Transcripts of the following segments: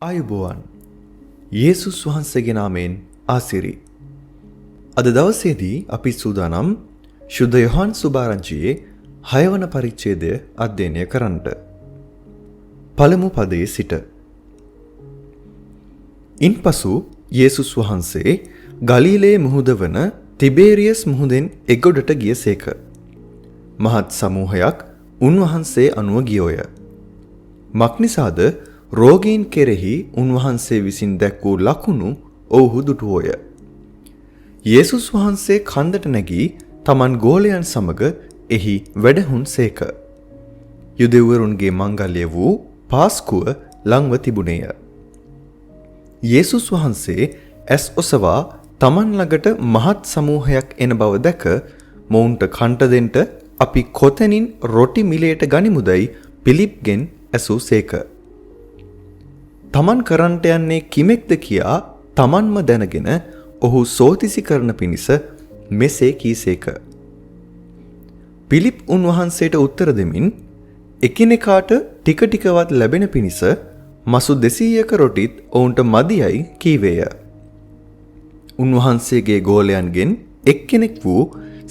ආයුබෝවන් යේසුස් වහන්සේගේ නාමයෙන් ආසිරි. අද දවසේදී අපි සූදානම් ශුද්ධ යොහන් සුභාරංචියේ 6 වන පරිච්ඡේදය අධ්‍යයනය කරන්නට. පළමු පදයේ සිට. ඉන්පසු යේසුස් වහන්සේ ගලිලේ මුහුද වන තිබේරියස් මුහුදෙන් එගොඩට ගියසේක. මහත් සමූහයක් උන්වහන්සේ අනුව ගියෝය. මක්නිසාද රෝගීන් කෙරෙහි උන්වහන්සේ විසින් දැක් වූ ලකුණු ඔවුහු දුටුවෝය. යේසුස් වහන්සේ කන්දට නැගී තමන් ගෝලයන් සමග එහි වැඩහුන් සේක. යුදෙව්වරුන්ගේ මංගල්‍ය වූ පාස්කුව ළංව තිබුණේය. යේසුස් වහන්සේ ඇස් ඔසවා තමන් ළඟට මහත් සමූහයක් එන බව දැක මොවුන්ට කන්ට දෙන්න අපි කොතැනින් රොටි මිලයට ගනිමුදයි පිලිප්ගෙන් ඇසූ සේක. තමන් කරන්ට යන්නේ කිමෙක්ද කියා තමන්ම දැනගෙන ඔහු සෝතිසි කරන පිණිස මෙසේ කීසේක. පිලිප් උන්වහන්සේට උත්තර දෙමින් එකිනෙකාට ටික ටිකවත් ලැබෙන පිණිස මසු 200ක රොටිත් ඔවුන්ට මදියයි කීවේය. උන්වහන්සේගේ ගෝලයන්ගෙන් එක්කෙනෙක් වූ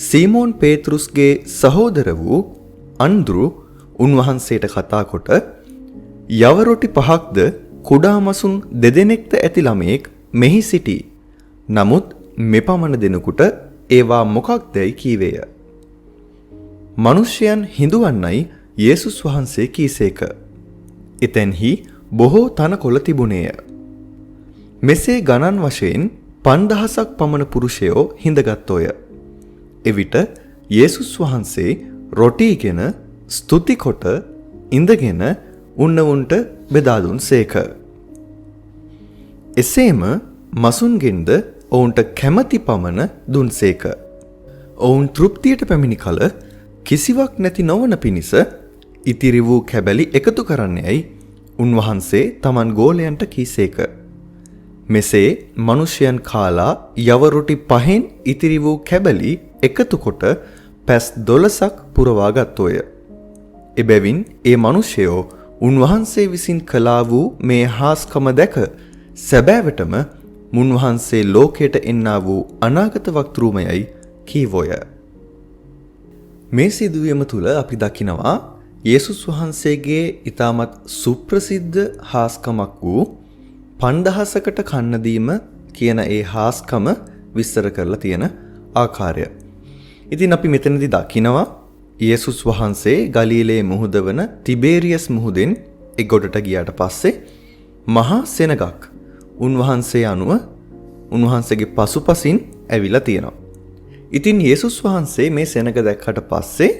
සීමෝන් පේතෘස්ගේ සහෝදර වූ අන්ද්‍රු උන්වහන්සේට කතා කොට යව රොටි 5ක්ද කුඩා මසුන් 2 දෙනෙක්ද ඇති ළමයෙක් මෙහි සිටී. නමුත් මෙපමණ දෙනෙකුට ඒවා මොකක්දයි කීවේය. මිනිසයන් හිඳුවන්නයි යේසුස් වහන්සේ කීසේක. එතෙන්හි බොහෝ තනකොළ තිබුණේය. මෙසේ ගණන් වශයෙන් 5000ක් පමණ පුරුෂයෝ හිඳගත්තෝය. එවිට යේසුස් වහන්සේ රොටිගෙන ස්තුති කොට ඉඳගෙන උන්නවුන්ට බෙදා දුන්සේක. එසේම මසුන්ගෙන්ද ඔවුන්ට කැමැති පමණ දුන්සේක. ඔවුන් තෘප්තියට පැමිණි කල කිසිවක් නැති නොවන පිණිස ඉතිරි වූ කැබැලි එකතු කරන්නේයි උන්වහන්සේ තමන් ගෝලයන්ට කීසේක. මෙසේ මිනිසයන් කාලා යව රොටි 5න් ඉතිරි වූ කැබැලි එකතු කොට පැස් 12ක් පුරවා ගත්තෝය. එබැවින් ඒ මිනිසයෝ උන්වහන්සේ විසින් කළා වූ මේ හාස්කම දැක සැබෑවටම මුන්වහන්සේ ලෝකයට එන්නා වූ අනාගත වක්තෘමයයි කීවෝය. මේ සිදුවීම තුළ අපි දකිනවා යේසුස් වහන්සේගේ ඊටමත් සුප්‍රසිද්ධ හාස්කමක් වූ 5000කට කන්න දීම කියන ඒ හාස්කම විස්තර කරලා තියෙන ආකාරය. ඉතින් අපි මෙතනදී දකිනවා යේසුස් වහන්සේ ගලිලේ මුහුද වන තිබේරියස් මුහුදෙන් එගොඩට ගියාට පස්සේ මහා සෙනගක් උන්වහන්සේ අනුව උන්වහන්සේගේ පසුපසින් ඇවිල්ලා තියෙනවා. ඉතින් යේසුස් වහන්සේ මේ සෙනග දැක්කට පස්සේ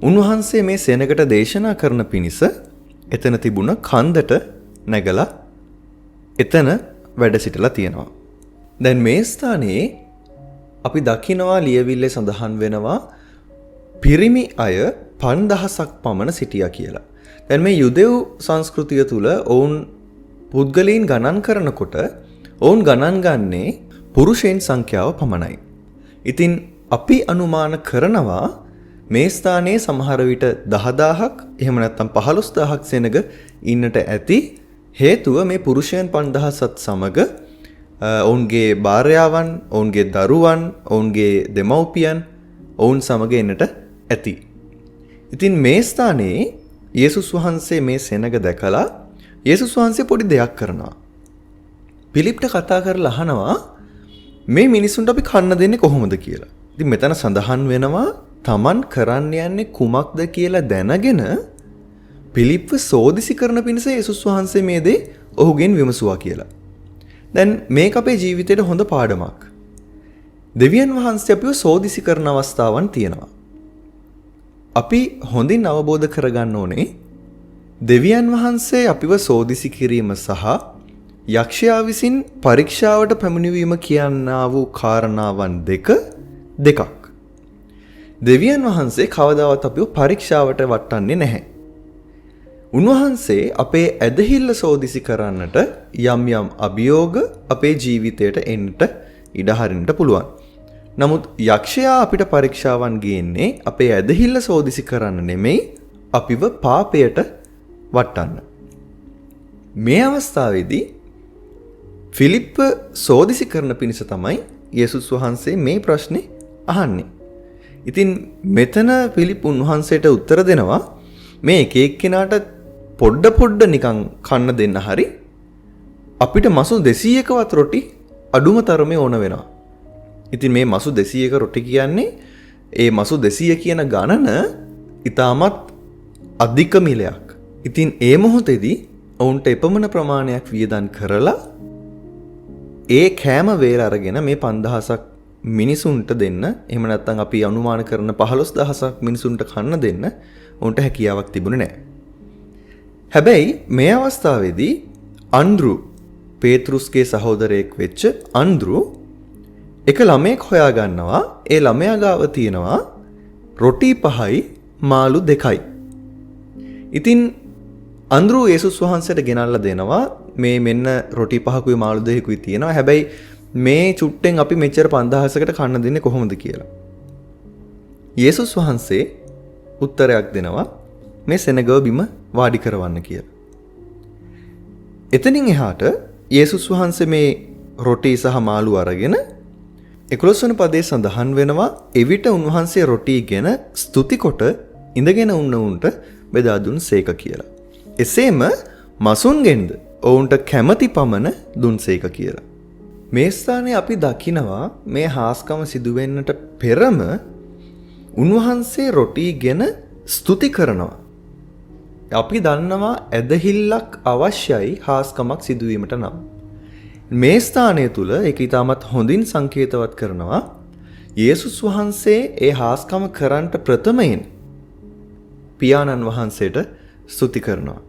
උන්වහන්සේ මේ සෙනගට දේශනා කරන පිණිස එතන තිබුණ කන්දට නැගලා එතන වැඩ සිටලා තියෙනවා. දැන් මේ ස්ථානයේ අපි දකිනවා ලියවිල්ලේ සඳහන් වෙනවා පිරිමි අය 5000ක් පමණ සිටියා කියලා. දැන් මේ යුදෙව් සංස්කෘතිය තුල ඔවුන් පුද්ගලයන් ගණන් කරනකොට ඔවුන් ගණන් ගන්නේ පුරුෂයන් සංඛ්‍යාව පමණයි. ඉතින් අපි අනුමාන කරනවා මේ ස්ථානයේ සමහර විට 10000ක් එහෙම නැත්නම් 15000ක් සෙනග ඉන්නට ඇති. හේතුව මේ පුරුෂයන් 5000ත් සමග ඔවුන්ගේ භාර්යාවන්, ඔවුන්ගේ දරුවන්, ඔවුන්ගේ දෙමව්පියන් ඔවුන් සමග එන්නට ඇති. ඉතින් මේ ස්ථානයේ යේසුස් වහන්සේ මේ සෙනග දැකලා යේසුස් වහන්සේ පොඩි දෙයක් කරනවා. පිලිප්ට කතා කරලා අහනවා මේ මිනිසුන්ට අපි කන්න දෙන්නේ කොහොමද කියලා. ඉතින් මෙතන සඳහන් වෙනවා Taman කරන්න යන්නේ කුමක්ද කියලා දැනගෙන පිලිප්ව සෝදිසි කරන පිණිස යේසුස් වහන්සේ මේ දේ ඔහුගෙන් විමසුවා කියලා. දැන් මේක අපේ ජීවිතේට හොඳ පාඩමක්. දෙවියන් වහන්සේ අපිව සෝදිසි කරන අවස්ථාවන් තියෙනවා. අපි හොඳින් අවබෝධ කරගන්න ඕනේ දෙවියන් වහන්සේ අපිව සෝදිසි කිරීම සහ යක්ෂයා විසින් පරීක්ෂාවට පැමිණවීම කියනා වූ කාරණාවන් දෙකක්. දෙවියන් වහන්සේ කවදාවත් අපිව පරීක්ෂාවට වටන්නේ නැහැ. උන්වහන්සේ අපේ ඇදහිල්ල සෝදිසි කරන්නට යම් යම් අභියෝග අපේ ජීවිතයට එන්නට ඉඩ හරින්නට පුළුවන්. නමුත් යක්ෂයා අපිට පරීක්ෂාවන් ගේන්නේ අපේ ඇදහිල්ල සෝදිසි කරන්න නෙමෙයි අපිව පාපයට වටන්න. මේ අවස්ථාවේදී ෆිලිප්ප සෝදිසි කරන පිණිස තමයි යේසුස් වහන්සේ මේ ප්‍රශ්නේ අහන්නේ. ඉතින් මෙතන ෆිලිප් උන්වහන්සේට උත්තර දෙනවා මේ එක එක්කෙනාට පොඩ නිකන් කන්න දෙන්න හරි අපිට මසු 200කවත් රොටි අඩුම තරමේ ඕන වෙනවා. ඉතින් මේ මසු 200ක රොටි කියන්නේ ඒ මසු 200 කියන ගණන ඊටමත් අධික මිලයක්. ඉතින් ඒ මොහොතේදී ඔවුන්ට එපමණ ප්‍රමාණයක් වියදම් කරලා ඒ කෑම වේල අරගෙන මේ 5000ක් මිනිසුන්ට දෙන්න, එහෙම නැත්නම් අපි අනුමාන කරන 15000ක් මිනිසුන්ට කන්න දෙන්න උන්ට හැකියාවක් තිබුණේ නැහැ. හැබැයි මේ අවස්ථාවේදී අන්ද්‍රු පේතෘස්ගේ සහෝදරයෙක් වෙච්ච අන්ද්‍රු එක ළමයෙක් හොයා ගන්නවා. ඒ ළමයා ගාව තියෙනවා රොටි 5යි මාළු 2යි. ඉතින් අන්ද්‍රු යේසුස් වහන්සේට ගෙනල්ලා දෙනවා මේ මෙන්න රොටි 5කුයි මාළු 2කුයි තියෙනවා. හැබැයි මේ චුට්ටෙන් අපි මෙච්චර 5000කට කන්න දෙන්නේ කොහොමද කියලා. යේසුස් වහන්සේ උත්තරයක් දෙනවා මේ සෙනගව බිම වාඩි කරවන්න කියලා. එතනින් එහාට යේසුස් වහන්සේ මේ රොටි සහ මාළු අරගෙන 11 වන පදයේ සඳහන් වෙනවා එවිට උන්වහන්සේ රොටි ගෙන ස්තුති කොට ඉඳගෙන උන්ට බෙදා දුන්සේක කියලා. එසේම මසුන්ගෙන්ද ඔවුන්ට කැමැති පමණ දුන්සේක කියලා. මේ ස්ථානයේ අපි දකිනවා මේ හාස්කම සිදු වෙන්නට පෙරම උන්වහන්සේ රොටි ගෙන ස්තුති කරනවා. අපි දන්නවා ඇදහිල්ලක් අවශ්‍යයි හාස්කමක් සිදුවීමට නම්. මේ ස්ථානය තුල ඒක ඊටමත් හොඳින් සංකේතවත් කරනවා යේසුස් වහන්සේ ඒ හාස්කම කරන්නට ප්‍රථමයෙන් පියාණන් වහන්සේට ස්තුති කරනවා.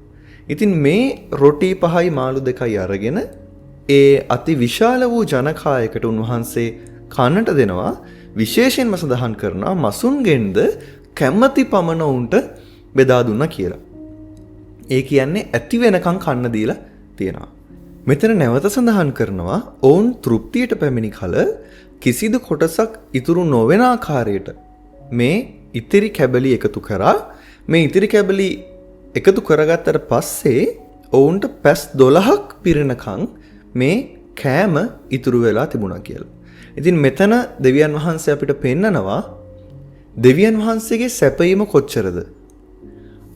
ඉතින් මේ රොටි 5යි මාළු 2යි අරගෙන ඒ අති විශාල වූ ජනකායකට උන්වහන්සේ කන්නට දෙනවා. විශේෂයෙන්ම සඳහන් කරනවා මසුන්ගෙන්ද කැමැති පමණ උන්ට බෙදා දුන්නා කියලා. ඒ කියන්නේ ඇති වෙනකන් කන්න දීලා තියෙනවා. මෙතන නැවත සඳහන් කරනවා ඔවුන් තෘප්තියට පැමිණි කල කිසිදු කොටසක් ඉතුරු නොවන ආකාරයට මේ ඉතිරි කැබලි එකතු කරා. මේ ඉතිරි කැබලි එකතු කරගත්තට පස්සේ ඔවුන්ට පැස් 12ක් පිරෙනකන් මේ කෑම ඉතුරු වෙලා තිබුණා කියලා. ඉතින් මෙතන දෙවියන් වහන්සේ අපිට පෙන්නනවා දෙවියන් වහන්සේගේ සැපයීම කොච්චරද.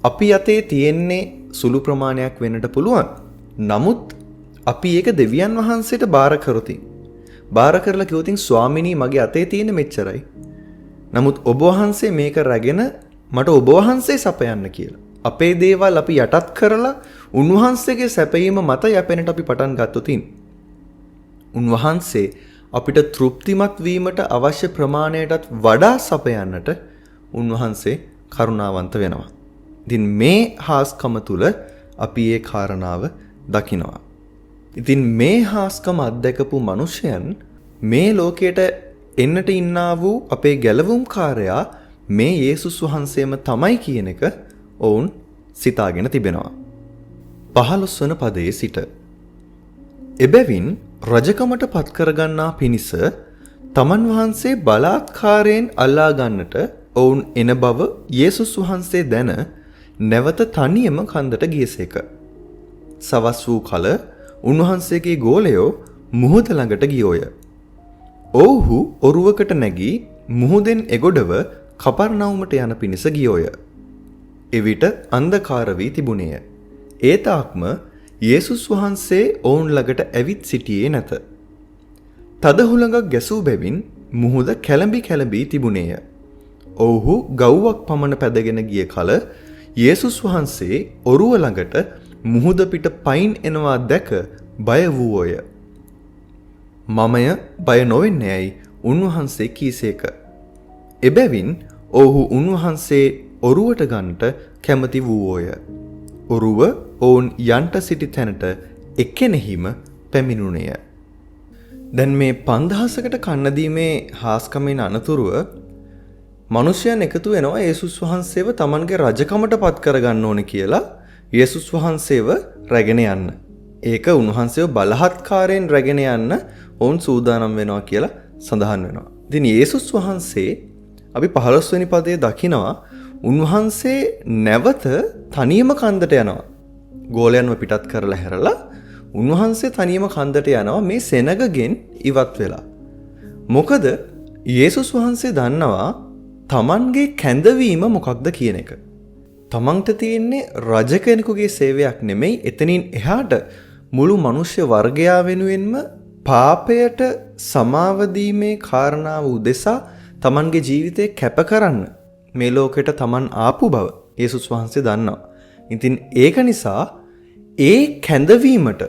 අපි යතේ තියෙන්නේ සුළු ප්‍රමාණයක් වෙන්නට පුළුවන්. නමුත් අපි ඒක දෙවියන් වහන්සේට බාර කරොතින්. බාර කරලා කිව්වොතින් ස්වාමිනී මගේ අතේ තියෙන මෙච්චරයි. නමුත් ඔබ වහන්සේ මේක රැගෙන මට ඔබ වහන්සේ සපයන්න කියලා. අපේ දේවල් අපි යටත් කරලා උන්වහන්සේගේ සැපයීම මත යැපෙන්නට අපි පටන් ගත්තොතින් උන්වහන්සේ අපිට තෘප්තිමත් වීමට අවශ්‍ය ප්‍රමාණයටත් වඩා සපයන්නට උන්වහන්සේ කරුණාවන්ත වෙනවා. ඉතින් මේ හාස්කම තුල අපි ඒ කාරණාව දකිනවා. ඉතින් මේ හාස්කම අත්දකපු මිනිසයන් මේ ලෝකයට එන්නට ඉන්නා වූ අපේ ගැලවුම්කාරයා මේ යේසුස් වහන්සේම තමයි කියන එක ඔවුන් සිතාගෙන තිබෙනවා. 15 වන පදයේ සිට එබැවින් රජකමට පත් කරගන්නා පිණිස තමන් වහන්සේ බලාත්කාරයෙන් අල්ලා ගන්නට ඔවුන් එන බව යේසුස් වහන්සේ දැන නැවත තනියම කන්දට ගියසේක. සවස් වූ කල උන්වහන්සේගේ ගෝලයෝ මුහුද ළඟට ගියෝය. ඔව්හු ඔරුවකට නැගී මුහුදෙන් එගොඩව කපර්නවුමට යන පිණිස ගියෝය. එවිට අන්ධකාර වී තිබුණේය. ඒ තාක්ම යේසුස් වහන්සේ ඔවුන් ළඟට ඇවිත් සිටියේ නැත. තද හුළඟක් ගැසූ බැවින් මුහුද කැළඹි තිබුණේය. ඔව්හු ගව්වක් පමණ පැදගෙන ගිය කල යේසුස් වහන්සේ ඔරුව ළඟට මුහුද පිට පයින් එනවා දැක බය වූෝය. මමය බය නොවෙන්නේයි උන්වහන්සේ කීසේක. එබැවින් ඔව්හු උන්වහන්සේ ඔරුවට ගන්නට කැමති වූෝය. ඔරුව ඔවුන් යන්ට සිටි තැනට එක්කෙනෙහිම පැමිණුණේය. දැන් මේ 5000කට කන්න දීමේ හාස්කමෙන් අනතුරුව මිනිසයන් එකතු වෙනවා යේසුස් වහන්සේව තමන්ගේ රජකමට පත් කරගන්න ඕනේ කියලා යේසුස් වහන්සේව රැගෙන යන්න. ඒක උන්වහන්සේව බලහත්කාරයෙන් රැගෙන යන්න ඔවුන් සූදානම් වෙනවා කියලා සඳහන් වෙනවා. ඉතින් යේසුස් වහන්සේ අපි 15 වෙනි පදයේ දකිනවා උන්වහන්සේ නැවත තනියම කන්දට යනවා. ගෝලයන්ව පිටත් කරලා හැරලා උන්වහන්සේ තනියම කන්දට යනවා මේ සෙනගගෙන් ඉවත් වෙලා. මොකද යේසුස් වහන්සේ දන්නවා තමන්ගේ කැඳවීම මොකක්ද කියන එක. තමන්ට තියෙන්නේ රජ කෙනෙකුගේ සේවයක් නෙමෙයි, එතනින් එහාට මුළු මනුෂ්‍ය වර්ගයා වෙනුවෙන්ම පාපයට සමාව දීමේ කාරණාව උදෙසා තමන්ගේ ජීවිතේ කැප කරන්න මේ ලෝකෙට තමන් ආපු බව යේසුස් වහන්සේ දන්නවා. ඉතින් ඒක නිසා ඒ කැඳවීමට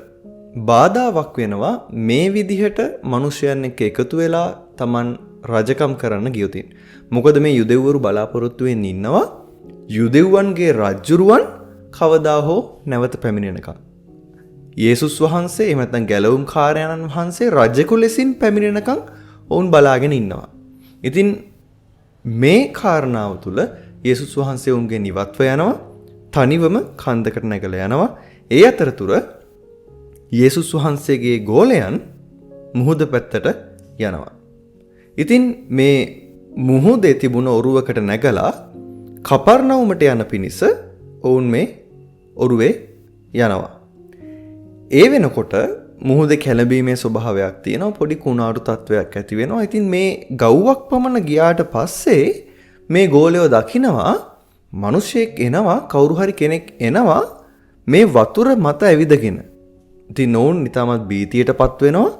බාධාවක් වෙනවා මේ විදිහට මිනිසයන් එක්ක එකතු වෙලා තමන් රජකම් කරන්න ගියොතින්. මොකද මේ යුදෙව්වරු බලාපොරොත්තු වෙන්නේ ඉන්නවා යුදෙව්වන්ගේ රජුරුවන් කවදා හෝ නැවත පැමිණෙනකම්. යේසුස් වහන්සේ එහෙම නැත්නම් ගැලවුම් කාර්යයන්න් වහන්සේ රජෙකු ලෙසින් පැමිණෙනකම් ඔවුන් බලාගෙන ඉන්නවා. ඉතින් මේ කාරණාව තුළ යේසුස් වහන්සේ උන්ගෙන් ඉවත්ව යනවා, තනිවම කන්දකට නැගලා යනවා. ඒ අතරතුර යේසුස් වහන්සේගේ ගෝලයන් මුහුද පැත්තට යනවා. ඉතින් මේ මුහුදේ තිබුණ ඔරුවකට නැගලා කපර්නවුමට යන පිණිස ඔවුන් මේ ඔරුවේ යනවා. ඒ වෙනකොට මුහුදේ කැළඹීමේ ස්වභාවයක් තියෙනවා, පොඩි කුණාටු තත්වයක් ඇති වෙනවා. ඉතින් මේ ගව්වක් පමණ ගියාට පස්සේ මේ ගෝලයෝ දකිනවා මිනිසෙක් එනවා, කවුරු හරි කෙනෙක් එනවා මේ වතුර මත ඇවිදගෙන. ඉතින් ඔවුන් නිතාමත් බීතියටපත් වෙනවා,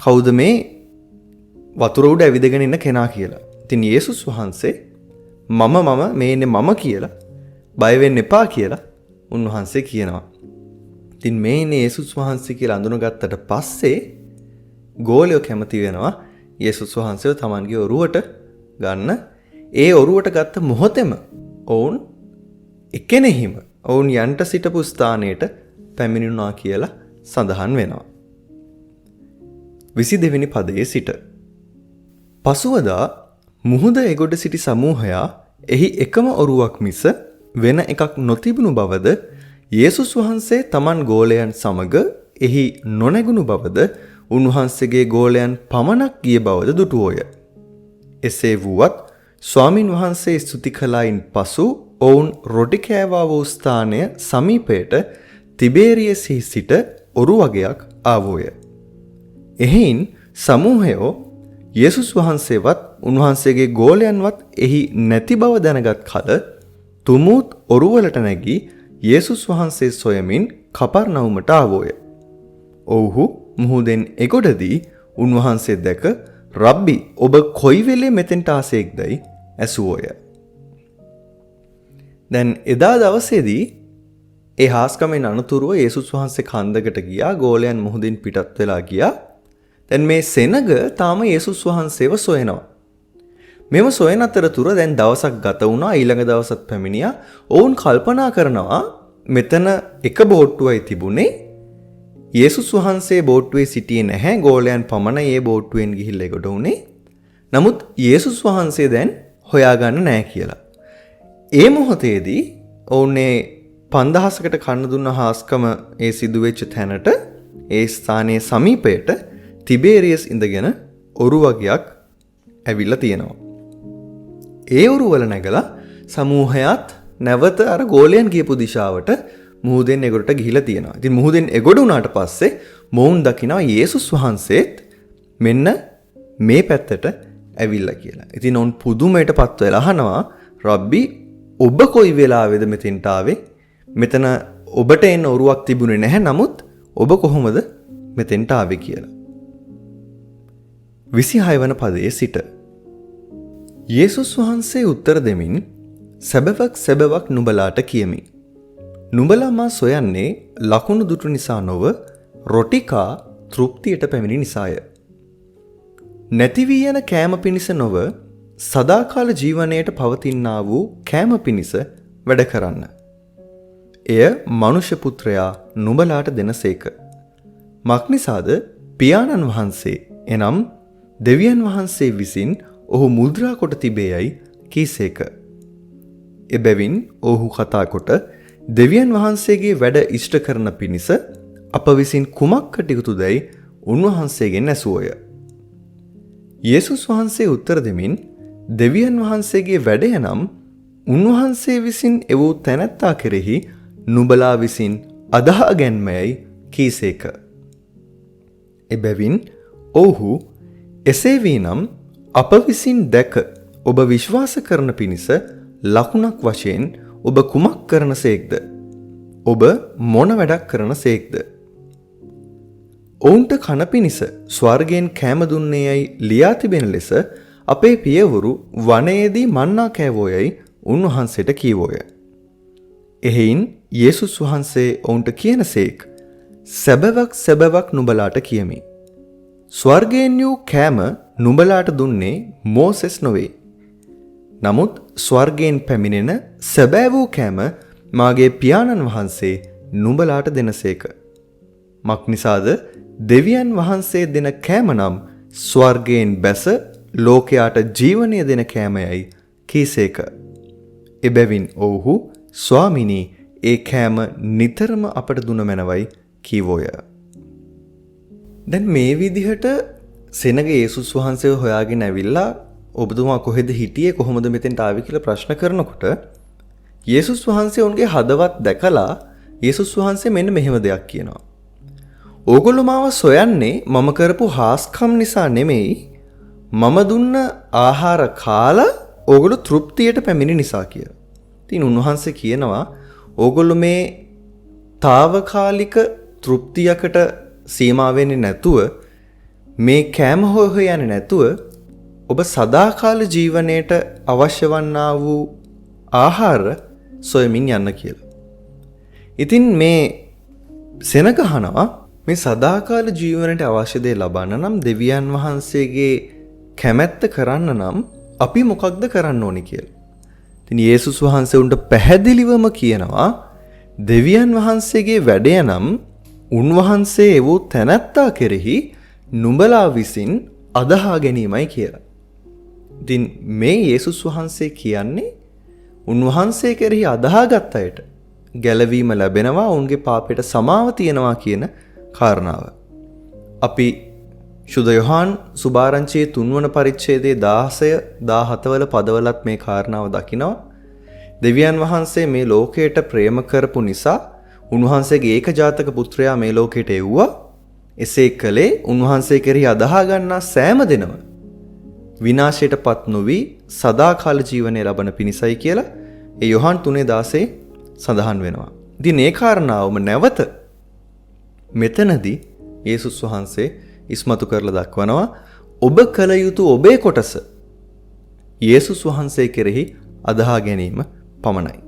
කවුද මේ වතුර උඩ ඇවිදගෙන ඉන්න කෙනා කියලා. ඉතින් යේසුස් වහන්සේ මේ ඉන්නේ මම කියලා බය වෙන්න එපා කියලා උන්වහන්සේ කියනවා. ඉතින් මේ ඉන්නේ යේසුස් වහන්සේ කියලා අඳුනගත්තට පස්සේ ගෝලයෝ කැමති වෙනවා යේසුස් වහන්සේව තමන්ගේ ඔරුවට ගන්න. ඒ ඔරුවට ගත්ත මොහොතේම ඔවුන් එකෙනෙහිම ඔවුන් යන්ට සිටපු ස්ථානයට පැමිණුණා කියලා සඳහන් වෙනවා. 22 වෙනි පදයේ සිට පසුවදා මුහුද එගොඩ සිටි සමූහයා එහි එකම ඔරුවක් මිස වෙන එකක් නොතිබුණු බවද යේසුස් වහන්සේ තමන් ගෝලයන් සමග එහි නොනැගුණු බවද උන්වහන්සේගේ ගෝලයන් පමණක් ගිය බවද දුටුවෝය. එසේ වුවත් ස්වාමින් වහන්සේ ස්තුති කළායින් පසු ඔවුන් රොටි කෑවා වූ ස්ථානය සමීපයට තිබේරියසෙහි සිට ඔරු වගයක් ආවෝය. එහෙයින් සමූහයෝ යේසුස් වහන්සේවත් උන්වහන්සේගේ ගෝලයන්වත් එහි නැති බව දැනගත් කල තුමුත් ඔරුවලට නැගී යේසුස් වහන්සේ සොයමින් කපර්නවුමට ආවෝය. ඔව්හු මුහුදෙන් එගොඩදී උන්වහන්සේ දැක රබ්බි ඔබ කොයි වෙලේ මෙතෙන්ට ආසේක්දයි ඇසුවෝය. දැන් එදා දවසේදී ඒ හාස්කමෙන් අනතුරුව යේසුස් වහන්සේ කන්දකට ගියා, ගෝලයන් මුහුදින් පිටත් වෙලා ගියා. දැන් මේ සෙනග තාම යේසුස් වහන්සේව සොයනවා. මෙම සොයන අතරතුර දැන් දවසක් ගත වුණා, ඊළඟ දවසත් පැමිණියා. ඔවුන් කල්පනා කරනවා මෙතන එක බෝට්ටුවයි තිබුණේ, යේසුස් වහන්සේ බෝට්ටුවේ සිටියේ නැහැ, ගෝලයන් පමණයි ඒ බෝට්ටුවෙන් ගිහිල්ලා එගොඩ උනේ. නමුත් යේසුස් වහන්සේ දැන් හොයාගන්න නැහැ කියලා. ඒ මොහොතේදී ඔවුනේ 5000කට කන්න දුන්න හාස්කම ඒ සිදුවෙච්ච තැනට, ඒ ස්ථානයේ සමීපයට තිබේරියස් ඉඳගෙන ඔරු වගයක් ඇවිල්ලා තියෙනවා. ඒ ඔරුවල නැගලා සමූහයත් නැවත අර ගෝලයන් ගියපු දිශාවට මුහුදෙන් එගොඩට ගිහිලා තියෙනවා. ඉතින් මුහුදෙන් එගොඩ වුණාට පස්සේ මොවුන් දකිනවා යේසුස් වහන්සේත් මෙන්න මේ පැත්තට ඇවිල්ලා කියලා. ඉතින් ඔවුන් පුදුමයටපත් වෙලා අහනවා, රබ්බි ඔබ කොයි වෙලාවේද මෙතෙන්ට ආවේ? මෙතන ඔබට එන්න ඔරුවක් තිබුණේ නැහැ, නමුත් ඔබ කොහොමද මෙතෙන්ට ආවේ කියලා. 26 වන පදයේ සිට යේසුස් වහන්සේ උත්තර දෙමින් සැබවක් නුඹලාට කියමි. නුඹලා මා සොයන්නේ ලකුණු දුටු නිසා නොව රොටිකා තෘප්තියට පැමිණි නිසාය. නැති වී යන කෑම පිණිස නොව සදාකාල ජීවනයට පවතිනා වූ කෑම පිණිස වැඩ කරන්න. එය මනුෂ්‍ය පුත්‍රයා නුඹලාට දෙනසේක. මක්නිසාද පියාණන් වහන්සේ එනම් දෙවියන් වහන්සේ විසින් ඔහු මුද්‍රා කොට තිබේයයි කීසේක. එබැවින් ඔහු කතා කොට දෙවියන් වහන්සේගේ වැඩ ඉෂ්ට කරන පිණිස අප විසින් කුමක් කටයුතුදැයි උන්වහන්සේගෙන් ඇසුවෝය. යේසුස් වහන්සේ උත්තර දෙමින් දෙවියන් වහන්සේගේ වැඩය නම් උන්වහන්සේ විසින් එවූ තැනැත්තා කෙරෙහි නුඹලා විසින් අදහා ගැන්මයයි කීසේක. එබැවින් ඔවුහු එසේ වී නම් අප විසින් දැක ඔබ විශ්වාස කරන පිණිස ලකුණක් වශයෙන් ඔබ කුමක් කරන සේක්ද? ඔබ මොන වැඩක් කරන සේක්ද? ඔවුන්ට කන පිණිස ස්වර්ගයෙන් කෑම දුන්නේ යයි ලියා තිබෙන ලෙස අපේ පියවරු වනයේදී මන්නා කෑවෝයයි උන්වහන්සේට කීවෝය. එහෙයින් යේසුස් වහන්සේ ඔවුන්ට කියනසේක්, සැබවක් සැබවක් නුඹලාට කියමි. ස්වර්ගයෙන් වූ කෑම නුඹලාට දුන්නේ මෝසෙස් නොවේ. නමුත් ස්වර්ගයෙන් පැමිණෙන සැබෑ වූ කෑම මාගේ පියාණන් වහන්සේ නුඹලාට දෙනසේක. මක් නිසාද දෙවියන් වහන්සේ දෙන කෑම නම් ස්වර්ගයෙන් බැස ලෝකයාට ජීවනය දෙන කෑමයයි කීසේක. එබැවින් ඔවුහු ස්වාමිනී ඒ කෑම නිතරම අපට දුන මැනවයි කීවෝය. දැන් මේ විදිහට සෙනග යේසුස් වහන්සේව හොයාගෙන ඇවිල්ලා ඔබතුමා කොහෙද හිටියේ කොහොමද මෙතෙන්ට ආවේ කියලා ප්‍රශ්න කරනකොට යේසුස් වහන්සේ උන්ගේ හදවත් දැකලා යේසුස් වහන්සේ මෙන්න මෙහෙම දෙයක් කියනවා. ඕගොල්ලෝ මාව සොයන්නේ මම කරපු හාස්කම් නිසා නෙමෙයි, මම දුන්න ආහාර කාලා ඕගොල්ලෝ තෘප්තියට පැමිණි නිසා කියලා. ඉතින් උන්වහන්සේ කියනවා ඕගොල්ලෝ මේ తాවකාලික තෘප්තියකට සීමා වෙන්නේ නැතුව මේ කෑම හොය යන්නේ නැතුව ඔබ සදාකාල ජීවනයේට අවශ්‍ය වන්නා වූ ආහාර සොයමින් යන්න කියලා. ඉතින් මේ සෙනගහනවා මේ සදාකාල ජීවනයට අවශ්‍ය දේ ලබන්න නම් දෙවියන් වහන්සේගේ කැමැත්ත කරන්න නම් අපි මොකක්ද කරන්න ඕනි කියලා. ඉතින් යේසුස් වහන්සේ උන්ට පැහැදිලිවම කියනවා දෙවියන් වහන්සේගේ වැඩය නම් උන්වහන්සේ වූ තැනැත්තා කෙරෙහි නුඹලා විසින් අදහා ගැනීමයි කියලා. ඉතින් මේ යේසුස් වහන්සේ කියන්නේ උන්වහන්සේ කෙරෙහි අදහාගත් අයට ගැලවීම ලැබෙනවා, ඔවුන්ගේ පාපයට සමාව තියෙනවා කියන කාරණාව. අපි ශුද්ධ යොහාන් සුභාරංචියේ 3 වන පරිච්ඡේදයේ 16 17 වල පදවලත් මේ කාරණාව දකිනවා. දෙවියන් වහන්සේ මේ ලෝකයට ප්‍රේම කරපු නිසා උන්වහන්සේගේ ඒකජාතක පුත්‍රයා මේ ලෝකයට එව්වා. එසේ කළේ උන්වහන්සේ කෙරෙහි අදහා ගන්නා සෑම දෙනම විනාශයටපත් නොවි සදාකාල ජීවනය ලබන පිණිසයි කියලා ඒ යොහාන් 3:16 සඳහන් වෙනවා. ඉතින් මේ කාරණාවම නැවත මෙතනදී යේසුස් වහන්සේ ඉස්මතු කරලා දක්වනවා. ඔබ කල යුතු ඔබේ කොටස යේසුස් වහන්සේ කෙරෙහි අදහා ගැනීම පමණයි.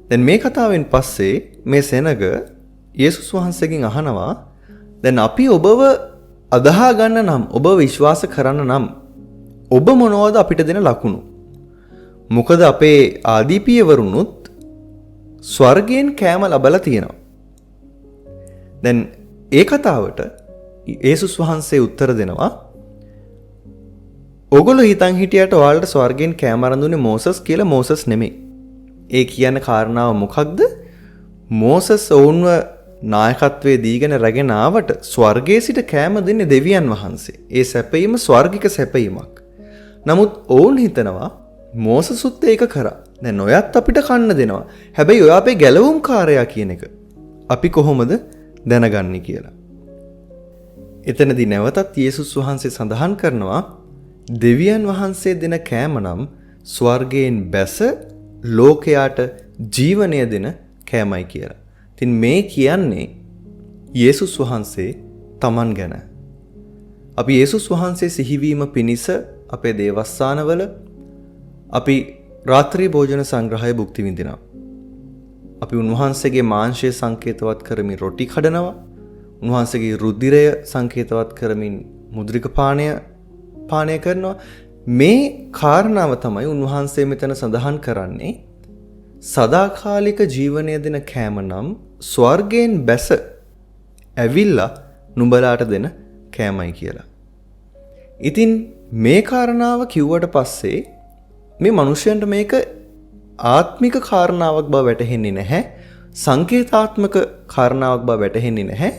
දැන් මේ කතාවෙන් පස්සේ මේ සෙනග යේසුස් වහන්සේගෙන් අහනවා, දැන් අපි ඔබව අදහා ගන්න නම්, ඔබ විශ්වාස කරන්න නම් ඔබ මොනවද අපිට දෙන ලකුණු? මොකද අපේ ආදීපියවරුනුත් ස්වර්ගයෙන් කෑම ලබලා තියෙනවා. දැන් ඒ කතාවට යේසුස් වහන්සේ උත්තර දෙනවා, ඔගොල්ලෝ හිතන් හිටියට ඔයාලට ස්වර්ගයෙන් කෑම අරන් දුන්නේ මෝසස් කියලා. මෝසස් නෙමෙයි. ඒ කියන කාරණාව මොකක්ද? මෝසස් ඔවුන්ව නායකත්වයේ දීගෙන රැගෙන ආවට ස්වර්ගයේ සිට කෑම දෙන්නේ දෙවියන් වහන්සේ. ඒ සැපයීම ස්වර්ගික සැපයීමක්. නමුත් ඔවුන් හිතනවා මෝසසුත් ඒක කරා. දැන් ඔයත් අපිට කන්න දෙනවා. හැබැයි ඔයා අපේ ගැලවුම්කාරයා කියන එක අපි කොහොමද දැනගන්නේ කියලා. එතනදී නැවතත් යේසුස් වහන්සේ සඳහන් කරනවා දෙවියන් වහන්සේ දෙන කෑම නම් ස්වර්ගයෙන් බැස ලෝකයාට ජීවනය දෙන කෑමයි කියලා. ඉතින් මේ කියන්නේ යේසුස් වහන්සේ තමන් ගැන. අපි යේසුස් වහන්සේ සිහිවීම පිණිස අපේ දේවස්ථානවල අපි රාත්‍රී භෝජන සංග්‍රහය භුක්ති විඳිනවා. අපි උන්වහන්සේගේ මාංශය සංකේතවත් කරමින් රොටි කඩනවා. උන්වහන්සේගේ රුධිරය සංකේතවත් කරමින් මුද්‍රික පානය කරනවා. මේ කාරණාව තමයි උන්වහන්සේ මෙතන සඳහන් කරන්නේ. සදාකාලික ජීවනය දෙන කෑම නම් ස්වර්ගයෙන් බැස ඇවිල්ලා නුඹලාට දෙන කෑමයි කියලා. ඉතින් මේ කාරණාව කිව්වට පස්සේ මේ මිනිසයන්ට මේක ආත්මික කාරණාවක් බව වැටහෙන්නේ නැහැ. සංකේතාත්මක කාරණාවක් බව වැටහෙන්නේ නැහැ.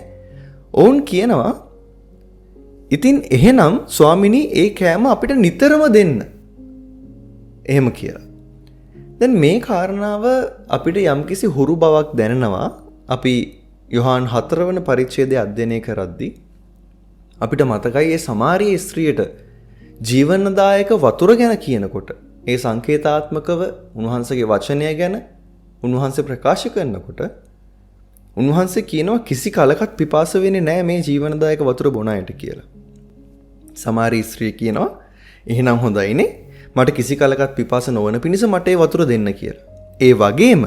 ඔවුන් කියනවා ඉතින් එහෙනම් ස්වාමිනී ඒ කෑම අපිට නිතරම දෙන්න. එහෙම කියලා. දැන් මේ කාරණාව අපිට යම්කිසි හුරු බවක් දැනෙනවා. අපි යොහාන් 4 වන පරිච්ඡේදය අධ්‍යයනය කරද්දී අපිට මතකයි ඒ සමාරිය ස්ත්‍රියට ජීවනදායක වතුර ගැන කියනකොට ඒ සංකේතාත්මකව උන්වහන්සේගේ වචනය ගැන උන්වහන්සේ ප්‍රකාශ කරනකොට උන්වහන්සේ කියනවා කිසි කලකට පිපාස වෙන්නේ නැහැ මේ ජීවනදායක වතුර බොන අයට කියලා. සමාරිය ස්ත්‍රිය කියනවා එහෙනම් හොඳයිනේ මට කිසි කලකට පිපාස නොවන පිණිස මට ඒ වතුර දෙන්න කියලා. ඒ වගේම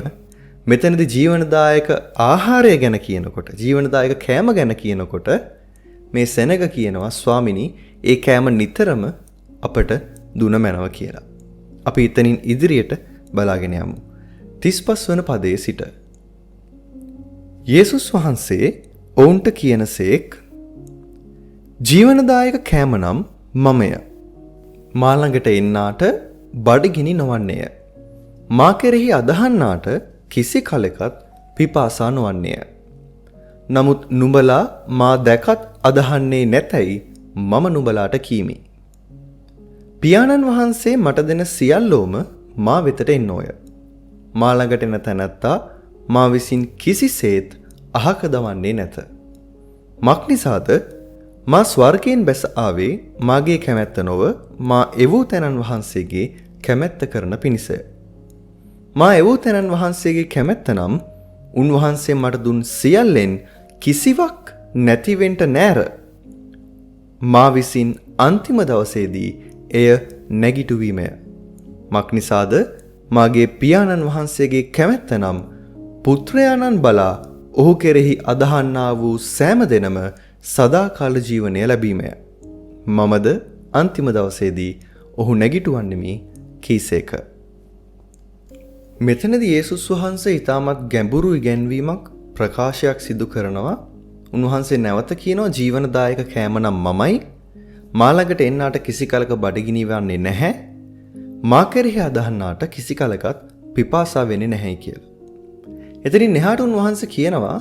මෙතනදී ජීවනදායක ආහාරය ගැන කියනකොට ජීවනදායක කෑම ගැන කියනකොට මේ සෙනග කියනවා ස්වාමිනී ඒ කෑම නිතරම අපට දුන මැනව කියලා. අපි එතනින් ඉදිරියට බලාගෙන යමු. 35 වන පදයේ සිට යේසුස් වහන්සේ ඔවුන්ට කියනසේක් ජීවනදායක කෑම නම් මමය. මා ළඟට එන්නාට බඩගිනි නොවන්නේය. මා කෙරෙහි අදහන්නාට කිසි කලෙකත් පිපාසා නොවන්නේය. නමුත් නුඹලා මා දැකත් අදහන්නේ නැතැයි මම නුඹලාට කීමි. පියාණන් වහන්සේ මට දෙන සියල්ලෝම මා වෙතට එන්නෝය. මා ළඟට එන තැනැත්තා මා විසින් කිසිසේත් අහක දවන්නේ නැත. මක් නිසාද මා ස්වර්ගයෙන් බැස ආවේ මාගේ කැමැත්ත නොව මා එවූ තැනන් වහන්සේගේ කැමැත්ත කරන පිණිසය. මා එවූ තැනන් වහන්සේගේ කැමැත්ත නම් උන්වහන්සේ මට දුන් සියල්ලෙන් කිසිවක් නැතිවෙන්ට නෑර. මා විසින් අන්තිම දවසේදී එය නැගිටුවීමය. මක් නිසාද මාගේ පියාණන් වහන්සේගේ කැමැත්ත නම් පුත්‍රයාණන් බලා ඔහු කෙරෙහි අදහන්නා වූ සෑම දෙනම සදාකාල ජීවනය ලැබීමය. මමද අන්තිම දවසේදී ඔහු නැගිටුවන්නෙමි කීසේක. මෙතනදී යේසුස් වහන්සේ ඊටමත් ගැඹුරු ඉගැන්වීමක් ප්‍රකාශයක් සිදු කරනවා. උන්වහන්සේ නැවත කියනවා ජීවනදායක කෑම නම් මමයි. මා ළඟට එන්නාට කිසි කලක බඩගිනි වන්නේ නැහැ. මා කෙරෙහි අදහන්නාට කිසි කලකත් පිපාසා වෙන්නේ නැහැයි කියලා. එතනින් එහාට උන්වහන්සේ කියනවා